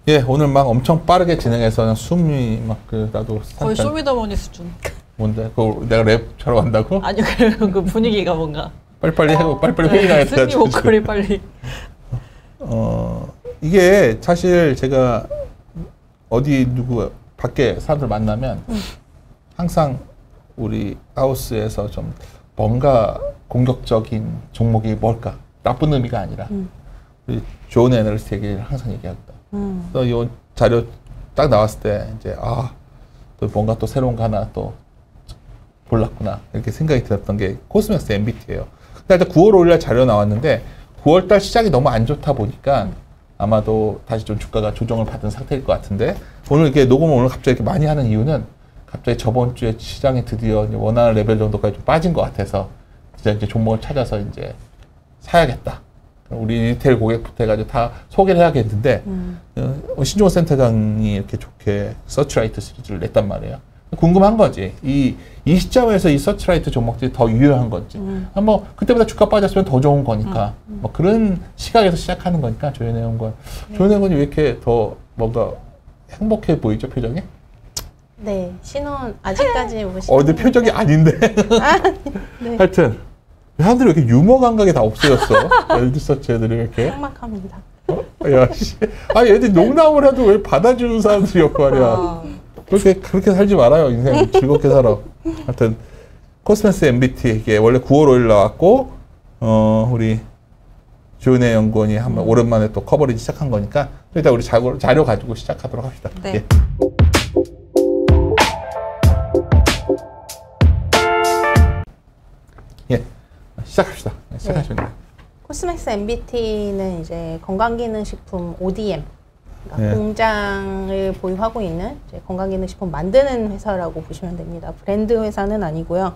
예, 오늘 막 엄청 빠르게 진행해서 숨이 막 나도 거의 쇼미더머니 수준. 뭔데? 그거 내가 랩처럼 한다고? 아니요, 그 분위기가 뭔가 빨리빨리 하고 빨리빨리 회의가 해야 승리 목걸이 빨리. 이게 사실 제가 어디 누구 밖에 사람들 만나면 항상 우리 하우스에서 좀 뭔가 공격적인 종목이 뭘까? 나쁜 의미가 아니라 우리 좋은 애널리스트 얘기를 항상 얘기하거든. 그래서 이 자료 딱 나왔을 때 이제 또 뭔가 또 새로운 거 하나 또 몰랐구나 이렇게 생각이 들었던 게 코스맥스 MBT예요. 근데 일단 9월 5일날 자료 나왔는데 9월달 시장이 너무 안 좋다 보니까 아마도 다시 좀 주가가 조정을 받은 상태일 것 같은데 오늘 이렇게 녹음을 오늘 갑자기 이렇게 많이 하는 이유는 갑자기 저번 주에 시장이 드디어 원하는 레벨 정도까지 좀 빠진 것 같아서 진짜 이제 종목을 찾아서 이제 사야겠다. 우리 리테일 고객부터 해가지고 다 소개를 해야겠는데 신종호 센터장이 이렇게 좋게 서치라이트 시리즈를 냈단 말이에요. 궁금한 거지. 이 시점에서 이 서치라이트 종목들이 더 유효한 건지. 뭐 그때보다 주가 빠졌으면 더 좋은 거니까. 뭐 그런 시각에서 시작하는 거니까 조현혜 연구원. 조현혜 연구원이 왜 이렇게 더 뭔가 행복해 보이죠 표정이? 네, 신혼 아직까지 보시는. 근데 표정이 아닌데. 네. 하여튼 사람들이 왜 이렇게 유머 감각이 다 없어졌어? 리서치 애들이 이렇게. 삭막합니다. 야, 씨. 얘들이 농담을 해도 왜 받아주는 사람들이었고 말이야. 그렇게 살지 말아요. 인생 즐겁게 살아. 하여튼 코스맥스 MBT 이게 원래 9월 5일 나왔고 우리 조은혜 연구원이 한번 오랜만에 또 커버리지 시작한 거니까 일단 우리 자료 가지고 시작하도록 합시다. 네. 예. 예. 시작합시다. 시작하시면 돼요. 코스맥스 MBT는 이제 건강기능식품 ODM, 그러니까 네. 공장을 보유하고 있는 이제 건강기능식품 만드는 회사라고 보시면 됩니다. 브랜드 회사는 아니고요.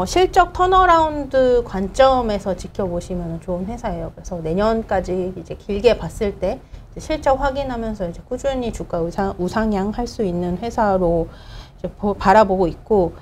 실적 턴어라운드 관점에서 지켜보시면 좋은 회사예요. 그래서 내년까지 이제 길게 봤을 때 이제 실적 확인하면서 이제 꾸준히 주가 우상향할 수 있는 회사로 이제 바라보고 있고,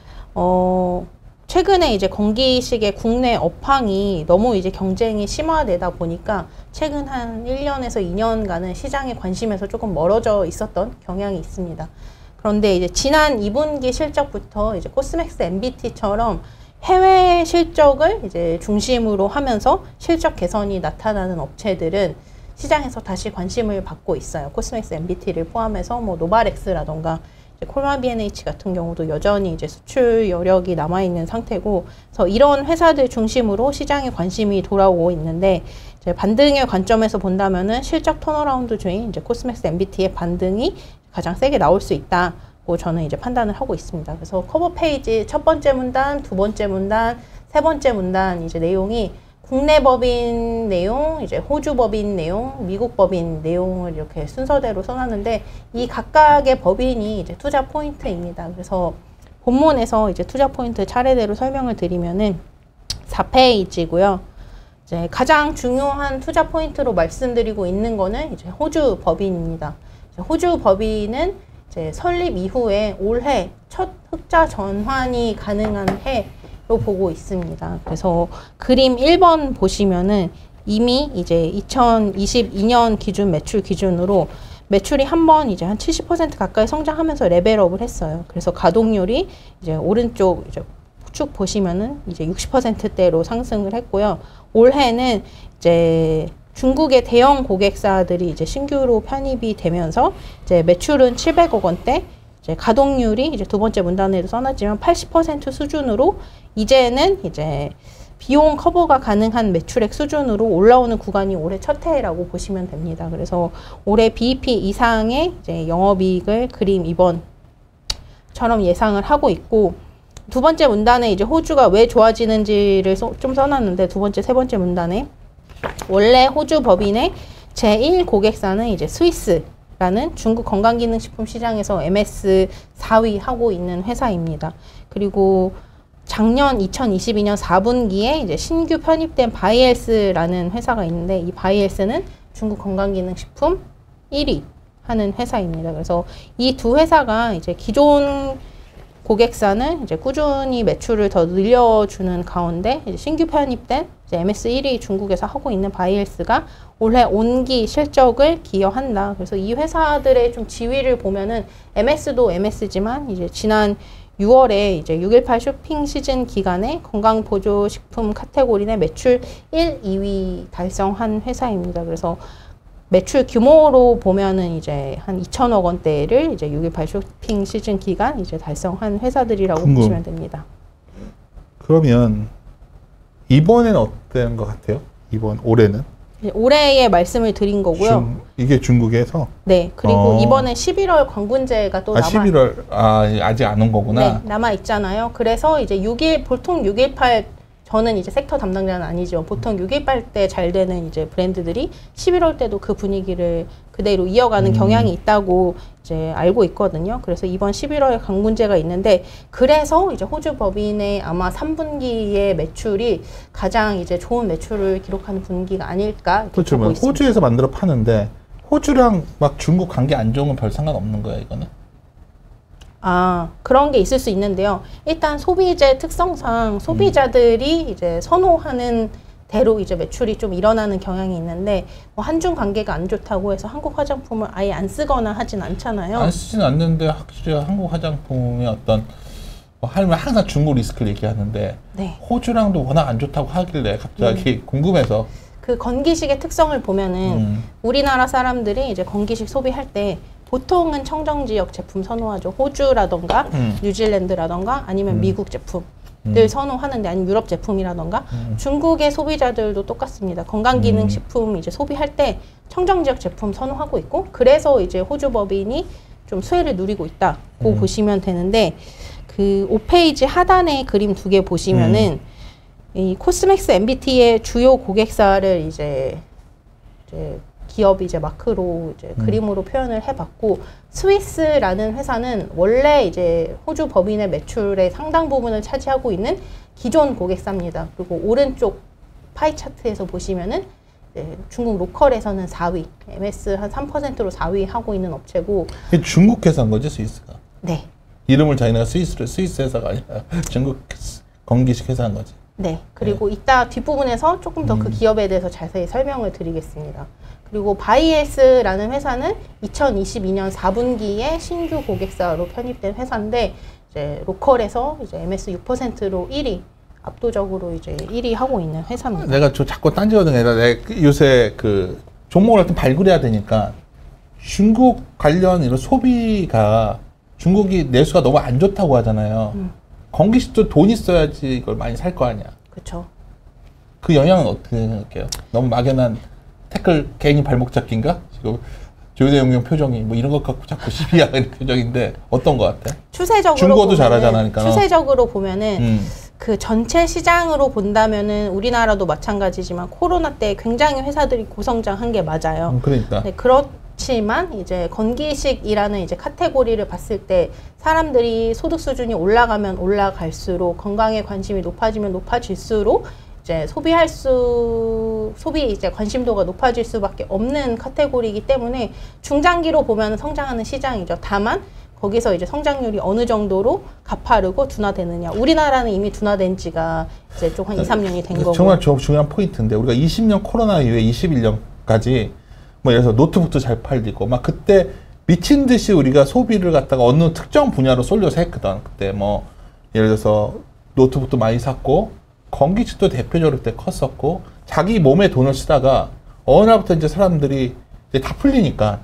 최근에 이제 건기식의 국내 업황이 너무 이제 경쟁이 심화되다 보니까 최근 한 1년에서 2년간은 시장의 관심에서 조금 멀어져 있었던 경향이 있습니다. 그런데 이제 지난 2분기 실적부터 이제 코스맥스 MBT처럼 해외 실적을 이제 중심으로 하면서 실적 개선이 나타나는 업체들은 시장에서 다시 관심을 받고 있어요. 코스맥스 MBT를 포함해서 뭐 노바렉스라던가 콜마 B&H 같은 경우도 여전히 이제 수출 여력이 남아있는 상태고, 그래서 이런 회사들 중심으로 시장에 관심이 돌아오고 있는데, 이제 반등의 관점에서 본다면은 실적 턴어라운드 주인 이제 코스맥스 MBT의 반등이 가장 세게 나올 수 있다고 저는 이제 판단을 하고 있습니다. 그래서 커버 페이지 첫 번째 문단, 두 번째 문단, 세 번째 문단 이제 내용이 국내 법인 내용, 이제 호주 법인 내용, 미국 법인 내용을 이렇게 순서대로 써놨는데 이 각각의 법인이 이제 투자 포인트입니다. 그래서 본문에서 이제 투자 포인트 차례대로 설명을 드리면은 4페이지고요. 이제 가장 중요한 투자 포인트로 말씀드리고 있는 거는 이제 호주 법인입니다. 호주 법인은 이제 설립 이후에 올해 첫 흑자 전환이 가능한 해로 보고 있습니다. 그래서 그림 1번 보시면은 이미 이제 2022년 기준 매출 기준으로 매출이 한번 이제 한 70% 가까이 성장하면서 레벨업을 했어요. 그래서 가동률이 이제 오른쪽 이제 쭉 보시면은 이제 60%대로 상승을 했고요. 올해는 이제 중국의 대형 고객사들이 이제 신규로 편입이 되면서 이제 매출은 700억 원대, 이제 가동률이 이제 두 번째 문단에도 써놨지만 80% 수준으로 이제는 이제 비용 커버가 가능한 매출액 수준으로 올라오는 구간이 올해 첫 해라고 보시면 됩니다. 그래서 올해 BEP 이상의 이제 영업이익을 그림 2번처럼 예상을 하고 있고, 두 번째 문단에 이제 호주가 왜 좋아지는지를 좀 써놨는데, 두 번째, 세 번째 문단에 원래 호주 법인의 제1 고객사는 이제 스위스라는 중국 건강기능식품 시장에서 MS 4위 하고 있는 회사입니다. 그리고 작년 2022년 4분기에 이제 신규 편입된 바이엘스라는 회사가 있는데, 이 바이엘스는 중국 건강기능식품 1위 하는 회사입니다. 그래서 이 두 회사가 이제 기존 고객사는 이제 꾸준히 매출을 더 늘려주는 가운데 이제 신규 편입된 이제 MS 1위 중국에서 하고 있는 바이엘스가 올해 온기 실적을 기여한다. 그래서 이 회사들의 좀 지위를 보면은 MS도 MS지만 이제 지난 6월에 이제 6.18 쇼핑 시즌 기간에 건강보조식품 카테고리 내 매출 1, 2위 달성한 회사입니다. 그래서 매출 규모로 보면은 이제 한 2천억 원대를 이제 6.18 쇼핑 시즌 기간 이제 달성한 회사들이라고 보시면 됩니다. 그러면 이번엔 어떤 것 같아요? 올해는? 올해의 말씀을 드린 거고요. 이게 중국에서? 네. 그리고 이번에 11월 광군제가 또 11월 아직 안 온 거구나. 네, 남아 있잖아요. 그래서 이제 보통 6.18 저는 이제 섹터 담당자는 아니죠. 보통 6.18 때 잘 되는 이제 브랜드들이 11월 때도 그 분위기를 그대로 이어가는 경향이 있다고 이제 알고 있거든요. 그래서 이번 11월에 광군제가 있는데 그래서 이제 호주 법인의 아마 3분기의 매출이 가장 이제 좋은 매출을 기록하는 분기가 아닐까 이렇게 그렇죠. 보고 있습니다. 호주에서 만들어 파는데 호주랑 막 중국 관계 안 좋은 건 별 상관없는 거예요, 이거는? 그런 게 있을 수 있는데요. 일단 소비재 특성상 소비자들이 이제 선호하는 대로 이제 매출이 좀 일어나는 경향이 있는데 뭐 한중 관계가 안 좋다고 해서 한국 화장품을 아예 안 쓰거나 하진 않잖아요. 안 쓰진 않는데 확실히 한국 화장품의 어떤 항상 중국 리스크를 얘기하는데 네. 호주랑도 워낙 안 좋다고 하길래 갑자기 궁금해서 그 건기식의 특성을 보면은 우리나라 사람들이 이제 건기식 소비할 때 보통은 청정 지역 제품 선호하죠. 호주라던가 뉴질랜드라던가 아니면 미국 제품들 선호하는데 아니면 유럽 제품이라던가 중국의 소비자들도 똑같습니다. 건강기능식품 이제 소비할 때 청정 지역 제품 선호하고 있고 그래서 이제 호주 법인이 좀 수혜를 누리고 있다고 보시면 되는데 그 5페이지 하단에 그림 2개 보시면은 이 코스맥스 MBT의 주요 고객사를 이제 기업이 이제 마크로 이제 그림으로 표현을 해봤고 스위스라는 회사는 원래 이제 호주 법인의 매출의 상당 부분을 차지하고 있는 기존 고객사입니다. 그리고 오른쪽 파이 차트에서 보시면은 중국 로컬에서는 4위, MS 한 3%로 4위 하고 있는 업체고. 이게 중국 회사인 거지 스위스가? 네. 이름을 자기네가 스위스 회사가 아니라 중국 건기식 회사인 거지. 네. 그리고 이따 뒷부분에서 조금 더 그 기업에 대해서 자세히 설명을 드리겠습니다. 그리고 바이에스라는 회사는 2022년 4분기에 신규 고객사로 편입된 회사인데 이제 로컬에서 이제 MS 6%로 1위 압도적으로 이제 1위 하고 있는 회사입니다. 내가 자꾸 딴지거든. 내가 요새 그 종목을 하여튼 발굴해야 되니까 중국 관련 이런 소비가 중국이 내수가 너무 안 좋다고 하잖아요. 건기식도 돈 있어야지 이걸 많이 살 거 아니야. 그렇죠. 그 영향은 어떻게 생각해요? 너무 막연한 태클 괜히 발목 잡기인가? 지금 조현혜 용영 표정이 뭐 이런 것 갖고 자꾸 시비하는 표정인데 어떤 것 같아? 추세적으로 중국어도 잘하잖아, 그러니까. 추세적으로 보면은 그 전체 시장으로 본다면은 우리나라도 마찬가지지만 코로나 때 굉장히 회사들이 고성장한 게 맞아요. 그러니까. 네, 그렇지만 이제 건기식이라는 이제 카테고리를 봤을 때 사람들이 소득 수준이 올라가면 올라갈수록 건강에 관심이 높아지면 높아질수록 이제 소비 이제 관심도가 높아질 수밖에 없는 카테고리이기 때문에 중장기로 보면 성장하는 시장이죠. 다만 거기서 이제 성장률이 어느 정도로 가파르고 둔화되느냐. 우리나라는 이미 둔화된 지가 이제 좀 한 2, 3년이 된 거고. 정말 중요한 포인트인데 우리가 20년 코로나 이후에 21년까지 뭐 예를 들어서 노트북도 잘 팔리고 막 그때 미친 듯이 우리가 소비를 갖다가 어느 특정 분야로 쏠려서 했거든. 그때 뭐 예를 들어서 노트북도 많이 샀고 건기식도 대표적으로 그때 컸었고 자기 몸에 돈을 쓰다가 어느 날부터 이제 사람들이 이제 다 풀리니까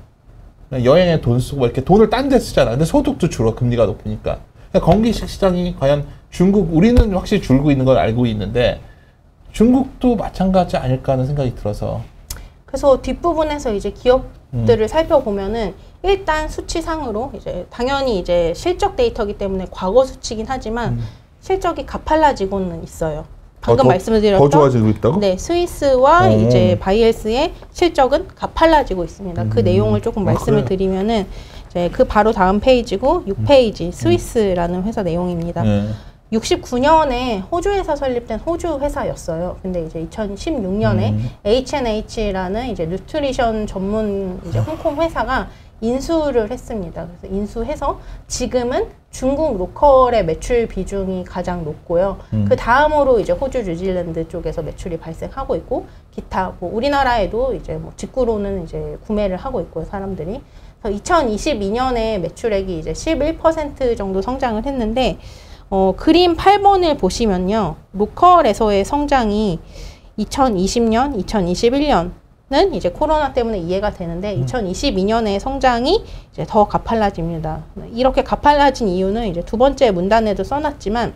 여행에 돈 쓰고 이렇게 돈을 딴 데 쓰잖아. 근데 소득도 줄어 금리가 높으니까. 건기식 시장이 과연 우리는 확실히 줄고 있는 걸 알고 있는데 중국도 마찬가지 아닐까 하는 생각이 들어서. 그래서 뒷부분에서 이제 기업들을 살펴보면은 일단 수치상으로 이제 당연히 이제 실적 데이터이기 때문에 과거 수치긴 하지만 실적이 가팔라지고는 있어요. 방금 말씀드렸던 더 좋아지고 있다고? 네, 스위스와 이제 바이엘스의 실적은 가팔라지고 있습니다. 그 내용을 조금 말씀을 드리면은 이제 그 바로 다음 페이지고 6페이지 스위스라는 회사 내용입니다. 69년에 호주에서 설립된 호주 회사였어요. 근데 이제 2016년에 H&H라는 이제 뉴트리션 전문 이제 홍콩 회사가 인수를 했습니다. 그래서 인수해서 지금은 중국 로컬의 매출 비중이 가장 높고요. 그 다음으로 이제 호주, 뉴질랜드 쪽에서 매출이 발생하고 있고, 기타 뭐 우리나라에도 이제 뭐 직구로는 이제 구매를 하고 있고요, 사람들이. 그래서 2022년에 매출액이 이제 11% 정도 성장을 했는데, 그림 8번을 보시면요, 로컬에서의 성장이 2020년, 2021년은 이제 코로나 때문에 이해가 되는데 2022년에 성장이 이제 더 가팔라집니다. 이렇게 가팔라진 이유는 이제 두 번째 문단에도 써놨지만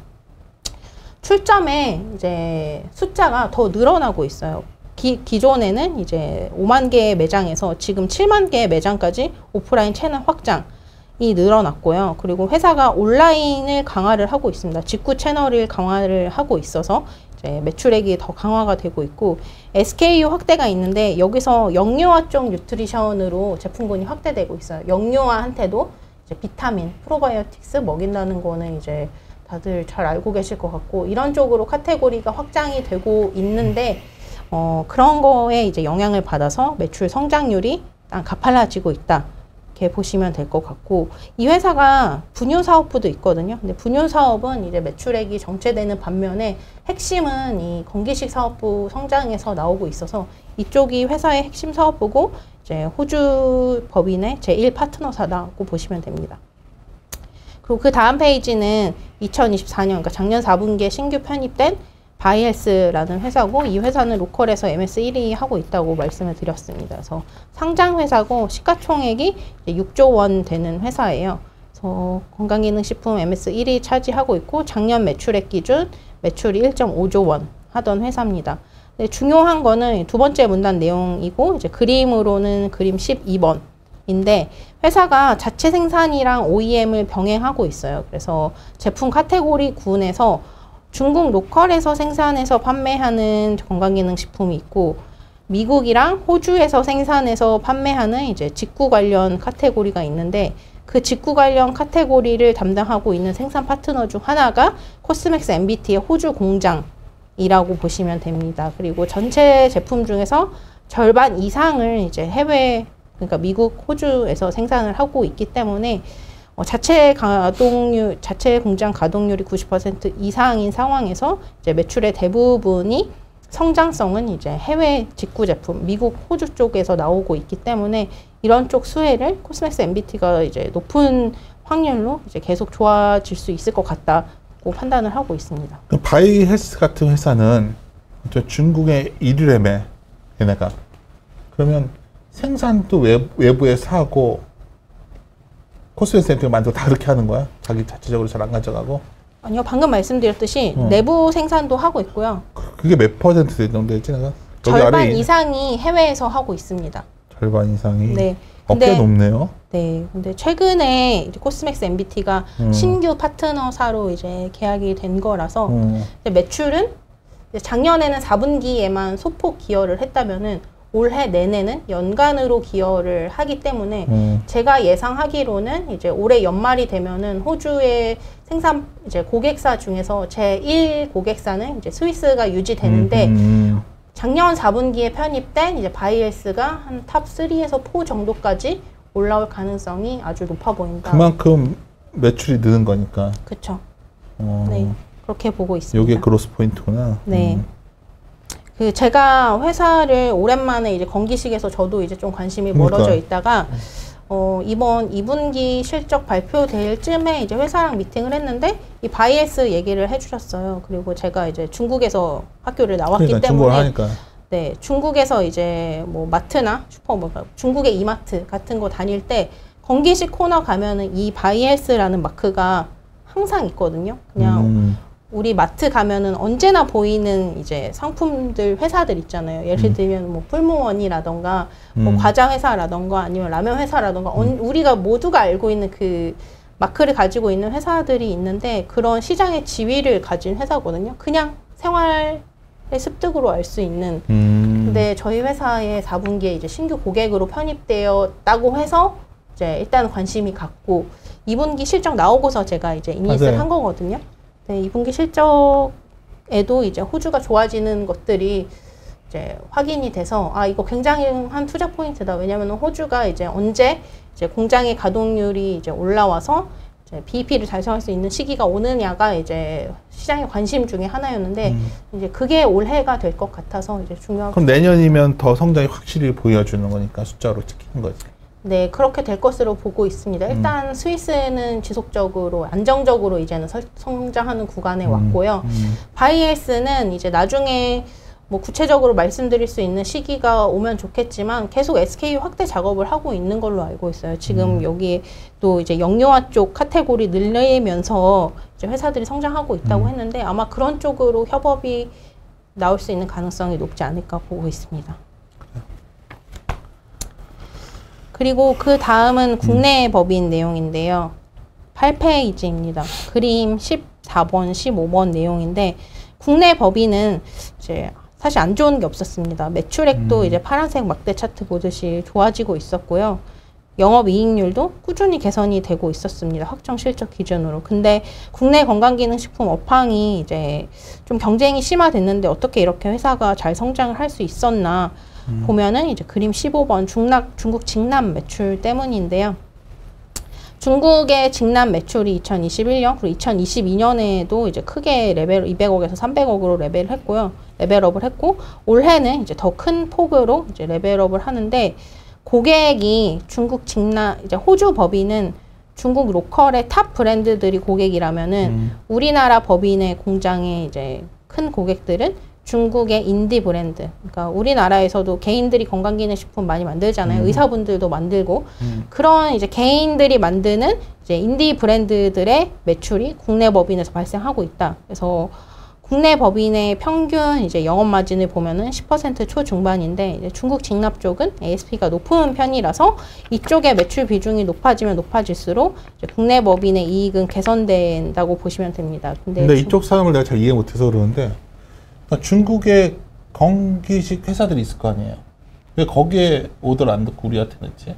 출점의 이제 숫자가 더 늘어나고 있어요. 기존에는 이제 5만 개의 매장에서 지금 7만 개의 매장까지 오프라인 채널 확장이 늘어났고요. 그리고 회사가 온라인을 강화를 하고 있습니다. 직구 채널을 강화를 하고 있어서 이제 매출액이 더 강화가 되고 있고, SKU 확대가 있는데 여기서 영유아 쪽 뉴트리션으로 제품군이 확대되고 있어요. 영유아한테도 이제 비타민, 프로바이오틱스 먹인다는 거는 이제 다들 잘 알고 계실 것 같고, 이런 쪽으로 카테고리가 확장이 되고 있는데 그런 거에 이제 영향을 받아서 매출 성장률이 가팔라지고 있다. 이렇게 보시면 될 것 같고, 이 회사가 분유 사업부도 있거든요. 근데 분유 사업은 이제 매출액이 정체되는 반면에 핵심은 이 건기식 사업부 성장에서 나오고 있어서 이쪽이 회사의 핵심 사업부고 이제 호주 법인의 제1 파트너사라고 보시면 됩니다. 그리고 그 다음 페이지는 2024년, 그러니까 작년 4분기에 신규 편입된 바이헬스라는 회사고, 이 회사는 로컬에서 MS 1위 하고 있다고 말씀을 드렸습니다. 그래서 상장 회사고 시가총액이 6조 원 되는 회사예요. 그래서 건강기능식품 MS 1위 차지하고 있고, 작년 매출액 기준 매출이 1.5조 원 하던 회사입니다. 근데 중요한 거는 두 번째 문단 내용이고, 이제 그림으로는 그림 12번인데 회사가 자체 생산이랑 OEM을 병행하고 있어요. 그래서 제품 카테고리 구분해서 중국 로컬에서 생산해서 판매하는 건강기능식품이 있고, 미국이랑 호주에서 생산해서 판매하는 이제 직구 관련 카테고리가 있는데, 그 직구 관련 카테고리를 담당하고 있는 생산 파트너 중 하나가 코스맥스 MBT의 호주 공장이라고 보시면 됩니다. 그리고 전체 제품 중에서 절반 이상을 이제 해외, 그러니까 미국, 호주에서 생산을 하고 있기 때문에 자체 공장 가동률이 90% 이상인 상황에서 이제 매출의 대부분이 성장성은 이제 해외 직구 제품, 미국, 호주 쪽에서 나오고 있기 때문에 이런 쪽 수혜를 코스맥스 MBT가 이제 높은 확률로 이제 계속 좋아질 수 있을 것 같다고 판단을 하고 있습니다. 바이헬스 같은 회사는 중국의 1위라며, 얘네가. 그러면 생산도 외부에서 하고 코스맥스 MBT가 만들고 다 그렇게 하는 거야? 자기 자체적으로 잘 안 가져가고? 아니요, 방금 말씀드렸듯이 내부 생산도 하고 있고요. 그게 몇 퍼센트 정도 되지, 내가? 절반 이상이 해외에서 하고 있습니다. 절반 이상이? 네. 꽤 높네요. 네. 근데 최근에 이제 코스맥스 MBT가 신규 파트너사로 이제 계약이 된 거라서 매출은 작년에는 4분기에만 소폭 기여를 했다면은 올해 내내는 연간으로 기여를 하기 때문에 제가 예상하기로는 이제 올해 연말이 되면은 호주의 생산 이제 고객사 중에서 제1 고객사는 이제 스위스가 유지되는데 작년 4분기에 편입된 이제 바이헬스가 한 탑 3에서 4 정도까지 올라올 가능성이 아주 높아 보인다. 그만큼 매출이 느는 거니까. 그렇죠. 네, 그렇게 보고 있습니다. 이게 그로스 포인트구나. 네. 그 제가 회사를 오랜만에 이제 건기식에서 저도 이제 좀 관심이 멀어져 있다가 이번 2분기 실적 발표될 쯤에 이제 회사랑 미팅을 했는데 이 바이헬스 얘기를 해주셨어요. 그리고 제가 이제 중국에서 학교를 나왔기 때문에 네, 중국에서 이제 뭐 마트나 중국의 이마트 같은 거 다닐 때 건기식 코너 가면은 이 바이헬스라는 마크가 항상 있거든요. 그냥 우리 마트 가면은 언제나 보이는 이제 상품들 회사들 있잖아요. 예를 들면 뭐 풀무원이라던가 뭐 과자 회사라던가 아니면 라면 회사라던가 우리가 모두가 알고 있는 그 마크를 가지고 있는 회사들이 있는데 그런 시장의 지위를 가진 회사거든요. 그냥 생활의 습득으로 알 수 있는. 근데 저희 회사의 4분기에 이제 신규 고객으로 편입되었다고 해서 이제 일단 관심이 갔고 2분기 실적 나오고서 제가 이제 이닛을 한 거거든요. 네, 2분기 실적에도 이제 호주가 좋아지는 것들이 이제 확인이 돼서 아 이거 굉장한 투자 포인트다. 왜냐하면 호주가 이제 언제 이제 공장의 가동률이 이제 올라와서 이제 BEP를 달성할 수 있는 시기가 오느냐가 이제 시장의 관심 중에 하나였는데 이제 그게 올해가 될 것 같아서 이제 중요한. 그럼 내년이면 더 성장이 확실히 보여주는 거니까 숫자로 찍히는 거지. 네, 그렇게 될 것으로 보고 있습니다. 일단 스위스는 지속적으로 안정적으로 이제는 성장하는 구간에 왔고요. 바이에스는 이제 나중에 뭐 구체적으로 말씀드릴 수 있는 시기가 오면 좋겠지만 계속 SKU 확대 작업을 하고 있는 걸로 알고 있어요. 지금 여기 또 이제 영유아 쪽 카테고리 늘리면서 이제 회사들이 성장하고 있다고 했는데 아마 그런 쪽으로 협업이 나올 수 있는 가능성이 높지 않을까 보고 있습니다. 그리고 그 다음은 국내 법인 내용인데요. 8페이지입니다. 그림 14번, 15번 내용인데 국내 법인은 이제 사실 안 좋은 게 없었습니다. 매출액도 이제 파란색 막대 차트 보듯이 좋아지고 있었고요. 영업이익률도 꾸준히 개선이 되고 있었습니다. 확정 실적 기준으로. 근데 국내 건강기능식품 업황이 이제 좀 경쟁이 심화됐는데 어떻게 이렇게 회사가 잘 성장을 할 수 있었나 보면은 이제 그림 15번 중국 직남 매출 때문인데요. 중국의 직남 매출이 2021년 그리고 2022년에도 이제 크게 레벨 200억에서 300억으로 레벨업을 했고 올해는 이제 더 큰 폭으로 이제 레벨업을 하는데 고객이 중국 직남 이제 호주 법인은 중국 로컬의 탑 브랜드들이 고객이라면은 우리나라 법인의 공장의 이제 큰 고객들은 중국의 인디 브랜드. 그러니까 우리나라에서도 개인들이 건강기능식품 많이 만들잖아요. 의사분들도 만들고. 그런 이제 개인들이 만드는 이제 인디 브랜드들의 매출이 국내 법인에서 발생하고 있다. 그래서 국내 법인의 평균 이제 영업 마진을 보면은 10% 초중반인데 이제 중국 직납 쪽은 ASP가 높은 편이라서 이쪽의 매출 비중이 높아지면 높아질수록 이제 국내 법인의 이익은 개선된다고 보시면 됩니다. 근데 이쪽 사람을 내가 잘 이해 못해서 그러는데 그러니까 중국에 건기식 회사들이 있을 거 아니에요. 왜 거기에 오더를 안 듣고 우리한테 넣지?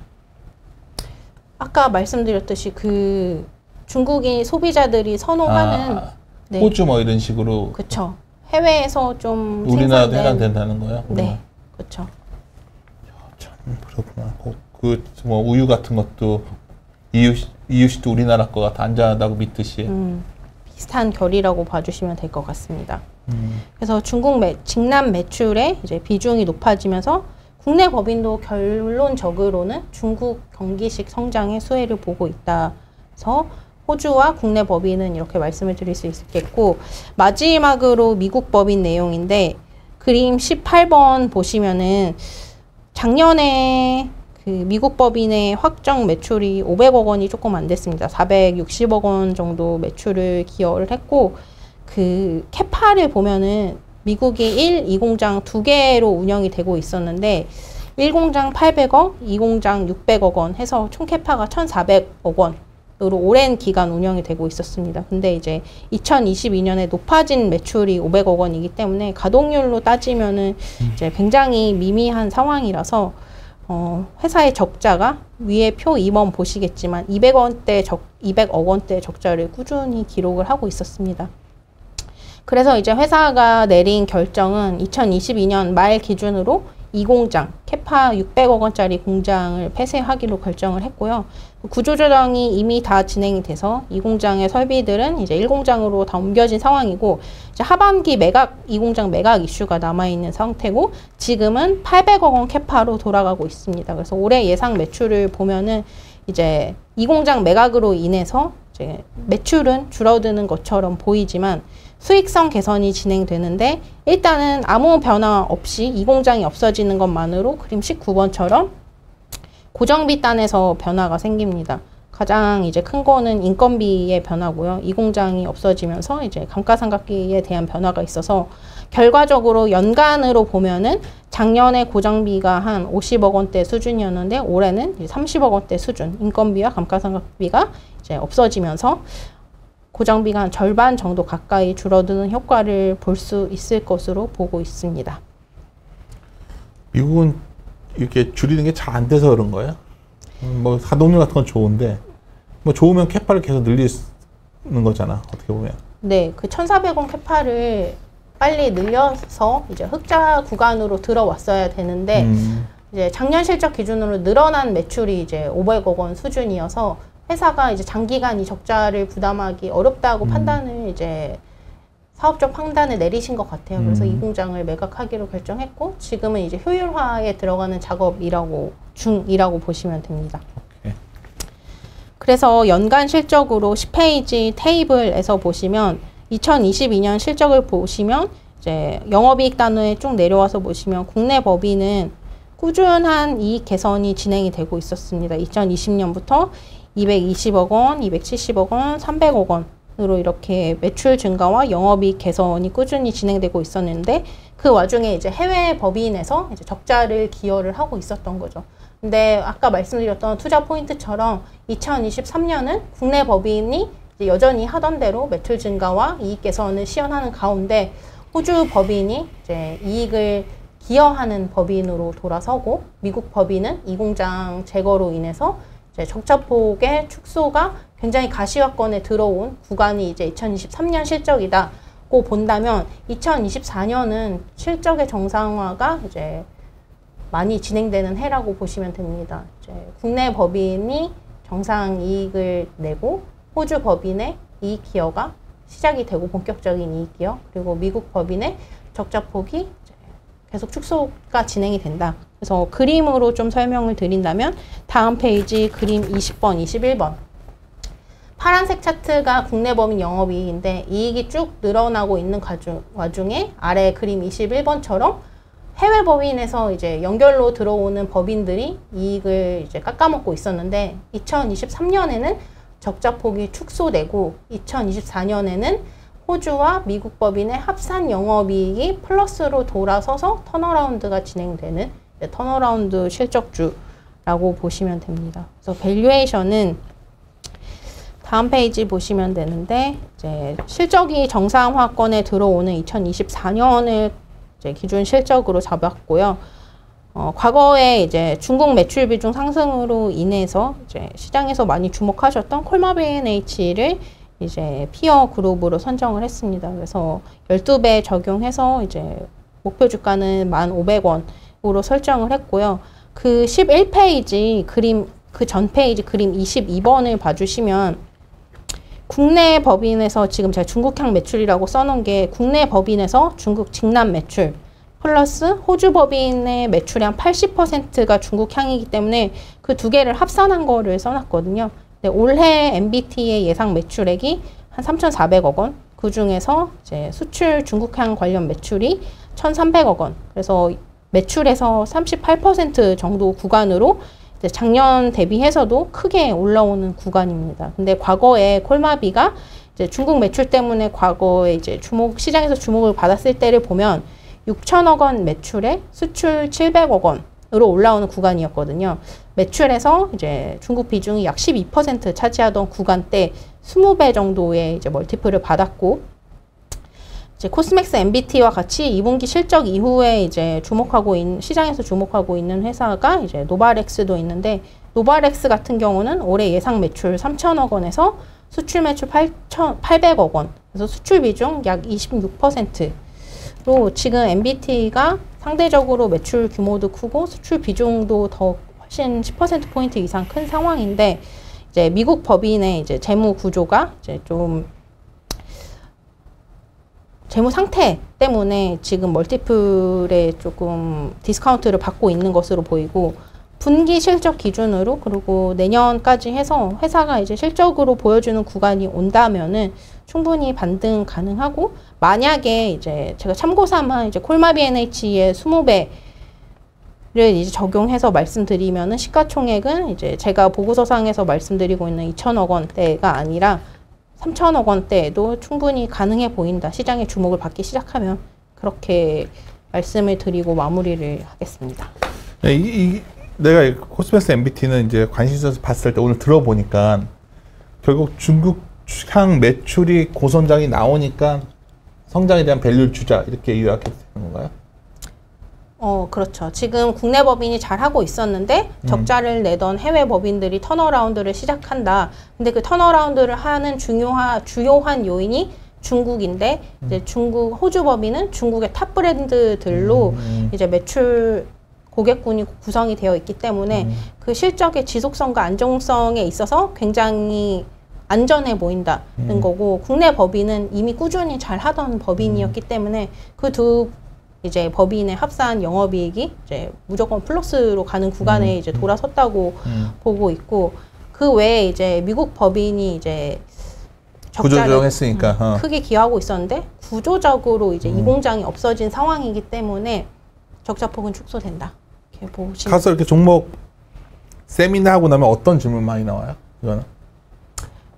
아까 말씀드렸듯이 그 중국인 소비자들이 선호하는 네. 호주 뭐 이런 식으로. 그렇죠. 해외에서 좀 우리나라도 해당된다는 거예요? 네, 그렇죠. 참 그렇구나. 뭐 우유 같은 것도 이유식도 우리나라 거 같아 안전하다고 믿듯이. 비슷한 결이라고 봐주시면 될 것 같습니다. 그래서 중국 직남 매출의 이제 비중이 높아지면서 국내 법인도 결론적으로는 중국 경기식 성장의 수혜를 보고 있다서 호주와 국내 법인은 이렇게 말씀을 드릴 수 있겠고 마지막으로 미국 법인 내용인데 그림 18번 보시면은 작년에 그 미국 법인의 확정 매출이 500억 원이 조금 안 됐습니다. 460억 원 정도 매출을 기여를 했고 그 캐파를 보면은 미국이 1, 2공장 2개로 운영이 되고 있었는데 1공장 800억, 2공장 600억 원 해서 총 캐파가 1,400억 원으로 오랜 기간 운영이 되고 있었습니다. 근데 이제 2022년에 높아진 매출이 500억 원이기 때문에 가동률로 따지면은 이제 굉장히 미미한 상황이라서 회사의 적자가 위에 표 2번 보시겠지만 200억 원대 적자를 꾸준히 기록을 하고 있었습니다. 그래서 이제 회사가 내린 결정은 2022년 말 기준으로 2공장, 캐파 600억 원짜리 공장을 폐쇄하기로 결정을 했고요. 구조조정이 이미 다 진행이 돼서 2공장의 설비들은 이제 1공장으로 다 옮겨진 상황이고, 이제 하반기 2공장 매각 이슈가 남아있는 상태고, 지금은 800억 원 캐파로 돌아가고 있습니다. 그래서 올해 예상 매출을 보면은 이제 2공장 매각으로 인해서 이제 매출은 줄어드는 것처럼 보이지만, 수익성 개선이 진행되는데 일단은 아무 변화 없이 이 공장이 없어지는 것만으로 그림 19번처럼 고정비 단에서 변화가 생깁니다. 가장 이제 큰 거는 인건비의 변화고요. 이 공장이 없어지면서 이제 감가상각비에 대한 변화가 있어서 결과적으로 연간으로 보면은 작년에 고정비가 한 50억 원대 수준이었는데 올해는 30억 원대 수준, 인건비와 감가상각비가 이제 없어지면서 고정비가 한 절반 정도 가까이 줄어드는 효과를 볼 수 있을 것으로 보고 있습니다. 미국은 이렇게 줄이는 게 잘 안 돼서 그런 거예요? 뭐 가동률 같은 건 좋은데 뭐 좋으면 캐파를 계속 늘리는 거잖아, 어떻게 보면. 네, 그 1,400원 캐파를 빨리 늘려서 이제 흑자 구간으로 들어왔어야 되는데 이제 작년 실적 기준으로 늘어난 매출이 이제 500억 원 수준이어서 회사가 이제 장기간 이 적자를 부담하기 어렵다고 판단을 이제 사업적 판단을 내리신 것 같아요. 그래서 이 공장을 매각하기로 결정했고 지금은 이제 효율화에 들어가는 중이라고 보시면 됩니다. 오케이. 그래서 연간 실적으로 10페이지 테이블에서 보시면 2022년 실적을 보시면 이제 영업이익 단위에 쭉 내려와서 보시면 국내 법인은 꾸준한 이익 개선이 진행이 되고 있었습니다. 2020년부터 220억 원, 270억 원, 300억 원으로 이렇게 매출 증가와 영업이익 개선이 꾸준히 진행되고 있었는데 그 와중에 이제 해외 법인에서 이제 적자를 기여를 하고 있었던 거죠. 근데 아까 말씀드렸던 투자 포인트처럼 2023년은 국내 법인이 이제 여전히 하던 대로 매출 증가와 이익 개선을 시현하는 가운데 호주 법인이 이제 이익을 기여하는 법인으로 돌아서고 미국 법인은 이 공장 제거로 인해서 이제 적자폭의 축소가 굉장히 가시화권에 들어온 구간이 이제 2023년 실적이다고 본다면 2024년은 실적의 정상화가 이제 많이 진행되는 해라고 보시면 됩니다. 이제 국내 법인이 정상 이익을 내고 호주 법인의 이익 기여가 시작이 되고 본격적인 이익 기여 그리고 미국 법인의 적자폭이 계속 축소가 진행이 된다. 그래서 그림으로 좀 설명을 드린다면 다음 페이지 그림 20번, 21번 파란색 차트가 국내 법인 영업이익인데 이익이 쭉 늘어나고 있는 와중에 아래 그림 21번처럼 해외 법인에서 이제 연결로 들어오는 법인들이 이익을 이제 깎아먹고 있었는데 2023년에는 적자폭이 축소되고 2024년에는 호주와 미국 법인의 합산 영업이익이 플러스로 돌아서서 턴어라운드가 진행되는 턴어라운드 실적주라고 보시면 됩니다. 그래서 밸류에이션은 다음 페이지 보시면 되는데 이제 실적이 정상화권에 들어오는 2024년을 이제 기준 실적으로 잡았고요. 과거에 이제 중국 매출 비중 상승으로 인해서 이제 시장에서 많이 주목하셨던 콜마비&H를 이제 피어 그룹으로 선정을 했습니다. 그래서 12배 적용해서 이제 목표 주가는 1,500원으로 설정을 했고요. 그 11페이지 그림, 그 전 페이지 그림 22번을 봐주시면 국내 법인에서 지금 제가 중국향 매출이라고 써놓은 게 국내 법인에서 중국 직남 매출 플러스 호주 법인의 매출의 한 80%가 중국향이기 때문에 그 두 개를 합산한 거를 써놨거든요. 네, 올해 MBT의 예상 매출액이 한 3,400억 원. 그 중에서 이제 수출 중국향 관련 매출이 1,300억 원. 그래서 매출에서 38% 정도 구간으로 이제 작년 대비해서도 크게 올라오는 구간입니다. 근데 과거에 콜마비가 이제 중국 매출 때문에 과거에 이제 시장에서 주목을 받았을 때를 보면 6천억 원 매출에 수출 700억 원으로 올라오는 구간이었거든요. 매출에서 이제 중국 비중이 약 12% 차지하던 구간대 20배 정도의 이제 멀티플을 받았고, 이제 코스맥스 MBT와 같이 2분기 실적 이후에 이제 시장에서 주목하고 있는 회사가 이제 노바렉스도 있는데, 노바렉스 같은 경우는 올해 예상 매출 3천억 원에서 수출 매출 800억 원. 그래서 수출 비중 약 26%로 지금 MBT가 상대적으로 매출 규모도 크고 수출 비중도 더 훨씬 10%포인트 이상 큰 상황인데, 이제 미국 법인의 이제 재무 구조가 이제 좀 재무 상태 때문에 지금 멀티플에 조금 디스카운트를 받고 있는 것으로 보이고, 분기 실적 기준으로 그리고 내년까지 해서 회사가 이제 실적으로 보여주는 구간이 온다면은 충분히 반등 가능하고, 만약에 이제 제가 참고 삼아 이제 콜마비&H의 20배를 이제 적용해서 말씀드리면은 시가총액은 이제 제가 보고서상에서 말씀드리고 있는 2천억 원대가 아니라 3천억 원대에도 충분히 가능해 보인다. 시장의 주목을 받기 시작하면. 그렇게 말씀을 드리고 마무리를 하겠습니다. 네, 내가 코스맥스 MBT는 이제 관심 있어서 봤을 때 오늘 들어보니까 결국 중국향 매출이 고성장이 나오니까 성장에 대한 밸류를 주자, 이렇게 요약해도 되는 건가요? 그렇죠. 지금 국내 법인이 잘하고 있었는데 적자를 내던 해외 법인들이 턴어라운드를 시작한다. 근데 그 턴어라운드를 하는 주요한 요인이 중국인데 이제 호주 법인은 중국의 탑 브랜드들로 이제 매출 고객군이 구성이 되어 있기 때문에 그 실적의 지속성과 안정성에 있어서 굉장히 안전해 보인다는 거고, 국내 법인은 이미 꾸준히 잘 하던 법인이었기 때문에 그 두 이제 법인의 합산 영업이익이 이제 무조건 플러스로 가는 구간에 이제 돌아섰다고 보고 있고, 그 외에 이제 미국 법인이 이제 구조조정했으니까 크게 기여하고 있었는데 구조적으로 이제 이 공장이 없어진 상황이기 때문에 적자폭은 축소된다. 이렇게 보시면 가서 이렇게 종목 세미나 하고 나면 어떤 질문 많이 나와요? 이거는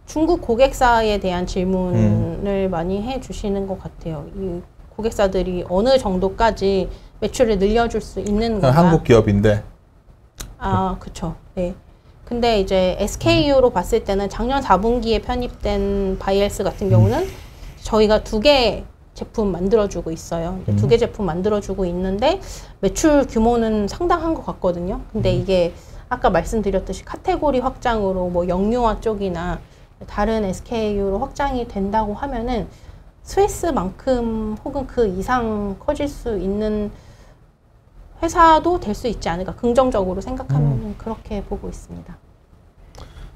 중국 고객사에 대한 질문을 많이 해주시는 것 같아요. 이 고객사들이 어느 정도까지 매출을 늘려줄 수 있는 건가? 한국 기업인데. 아, 그쵸. 네. 근데 이제 SKU로 봤을 때는 작년 4분기에 편입된 바이엘스 같은 경우는 저희가 2개 제품 만들어주고 있어요. 2개 제품 만들어주고 있는데 매출 규모는 상당한 것 같거든요. 근데 이게 아까 말씀드렸듯이 카테고리 확장으로 뭐 영유아 쪽이나 다른 SKU로 확장이 된다고 하면은 스위스만큼 혹은 그 이상 커질 수 있는 회사도 될 수 있지 않을까. 긍정적으로 생각하면 그렇게 보고 있습니다.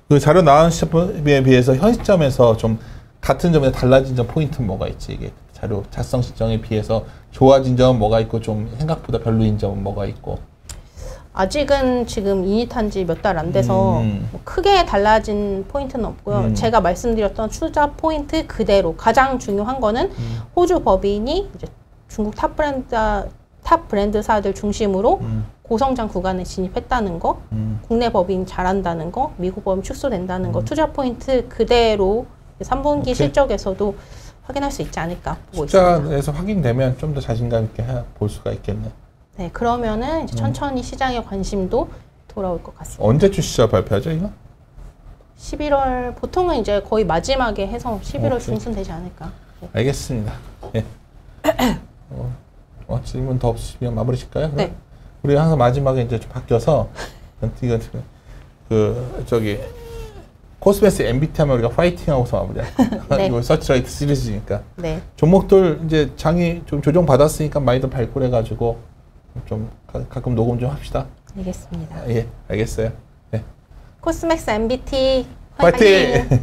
그 자료 나온 시점에 비해서 현 시점에서 좀 같은 점에 달라진 점 포인트는 뭐가 있지? 이게 자료 작성 시점에 비해서 좋아진 점은 뭐가 있고 좀 생각보다 별로인 점은 뭐가 있고? 아직은 지금 이닛한 지 몇 달 안 돼서 뭐 크게 달라진 포인트는 없고요. 제가 말씀드렸던 투자 포인트 그대로 가장 중요한 거는 호주 법인이 이제 중국 탑 브랜드사들 중심으로 고성장 구간에 진입했다는 거, 국내 법인 잘한다는 거, 미국 법인 축소된다는 거, 투자 포인트 그대로 3분기 오케이. 실적에서도 확인할 수 있지 않을까 보고 있습니다. 숫자에서 확인되면 좀 더 자신감 있게 볼 수가 있겠네. 네, 그러면은 이제 천천히 시장의 관심도 돌아올 것 같습니다. 언제쯤 시작 발표하죠, 이거? 11월 보통은 이제 거의 마지막에 해서 11월 오케이. 중순 되지 않을까. 네. 알겠습니다. 예. 질문 더 없으시면 마무리 질까요? 네. 우리 항상 마지막에 이제 좀 바뀌어서 이건 저기 코스메스 MBT 하면 우리가 파이팅 하고서 마무리할게요. 네. 이거 서치라이트 시리즈니까. 네. 종목들 이제 장이 좀 조정 받았으니까 많이들 발굴해가지고 좀 가끔 녹음 좀 합시다. 알겠습니다. 예, 알겠어요. 예. 코스맥스 MBT 파이팅!